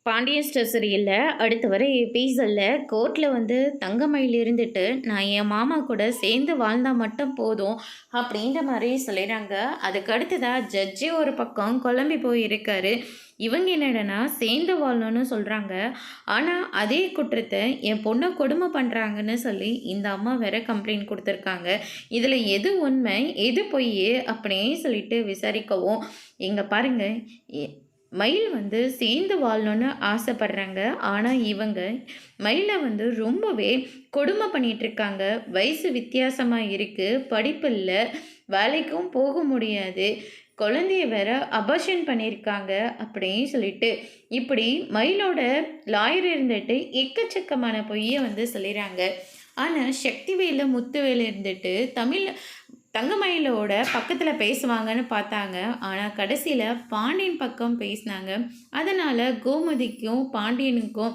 Pandian store சீரியலில் அடுத்து வர எபிசோடில் கோர்ட்டில் வந்து தங்கமயில் இருந்துட்டு நான் என் மாமா கூட சேர்ந்து வாழ்ந்தால் மட்டும் போதும் அப்படின்ற மாதிரி சொல்லிடுறாங்க. அதுக்கு அடுத்ததாக ஜட்ஜி ஒரு பக்கம் குழம்பி போயிருக்காரு. இவங்க என்னடனா சேர்ந்து வாழணும்னு சொல்கிறாங்க. ஆனால் அதே குற்றத்தை என் பொண்ணை கொடுமை பண்ணுறாங்கன்னு சொல்லி இந்த அம்மா வேற கம்ப்ளைண்ட் கொடுத்துருக்காங்க. இதில் எது உண்மை எது பொய் அப்படியே சொல்லிட்டு விசாரிக்கவும் இங்கே பாருங்கள், மயில் வந்து சேர்ந்து வாழணும்னு ஆசைப்படுறாங்க. ஆனால் இவங்க மயிலை வந்து ரொம்பவே கொடுமை பண்ணிகிட்ருக்காங்க. வயசு வித்தியாசமாக இருக்குது, படிப்பு இல்லை, வேலைக்கும் போக முடியாது, குழந்தைய வேற அபார்ஷன் பண்ணியிருக்காங்க அப்படின்னு சொல்லிட்டு இப்படி மயிலோட லாயர் இருந்துட்டு எக்கச்சக்கமான பொய்யை வந்து சொல்லிடுறாங்க. ஆனால் சக்திவேலு முத்துவேலு இருந்துட்டு தங்கமயிலோட பக்கத்தில் பேசுவாங்கன்னு பார்த்தாங்க. ஆனால் கடைசியில் பாண்டியன் பக்கம் பேசினாங்க. அதனால் கோமதிக்கும் பாண்டியனுக்கும்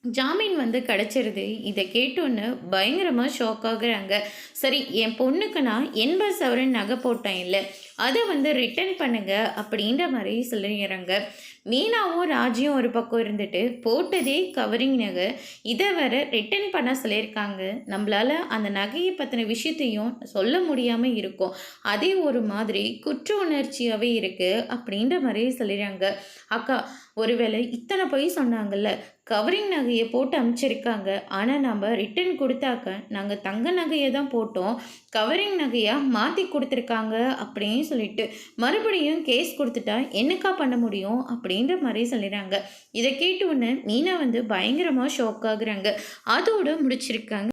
ஜாமீன் வந்து கிடச்சிருது. இதை கேட்டோன்னு பயங்கரமாக ஷாக் ஆகுறாங்க. சரி, என் பொண்ணுக்கு நான் 80 சவரன் நகை போட்டேன் இல்லை, அதை வந்து ரிட்டர்ன் பண்ணுங்க அப்படின்ற மாதிரி சொல்லிடுறாங்க. மீனாவும் ராஜியும் ஒரு பக்கம் இருந்துட்டு போட்டதே கவரிங் நகை, இதை வேற ரிட்டர்ன் பண்ண சொல்லியிருக்காங்க. நம்மளால் அந்த நகையை பற்றின விஷயத்தையும் சொல்ல முடியாமல் இருக்கும். அதே ஒரு மாதிரி குற்ற உணர்ச்சியாகவே இருக்குது அப்படின்ற மாதிரி சொல்லிடுறாங்க. அக்கா, ஒருவேளை இத்தனை பொய் சொன்னாங்கல்ல, கவரிங் நகையை போட்டு அனுப்பிச்சிருக்காங்க. ஆனால் நம்ம ரிட்டர்ன் கொடுத்தாக்க நாங்கள் தங்க நகையை தான் போட்டோம், கவரிங் நகையாக மாற்றி கொடுத்துருக்காங்க அப்படின்னு சொல்லிட்டு மறுபடியும் கேஸ் கொடுத்துட்டா என்னக்கா பண்ண முடியும் அப்படின்ற மாதிரி சொல்லிடுறாங்க. இதை கேட்டு உடனே மீனா வந்து பயங்கரமாக ஷாக் ஆகுறாங்க. அதோடு முடிச்சிருக்காங்க.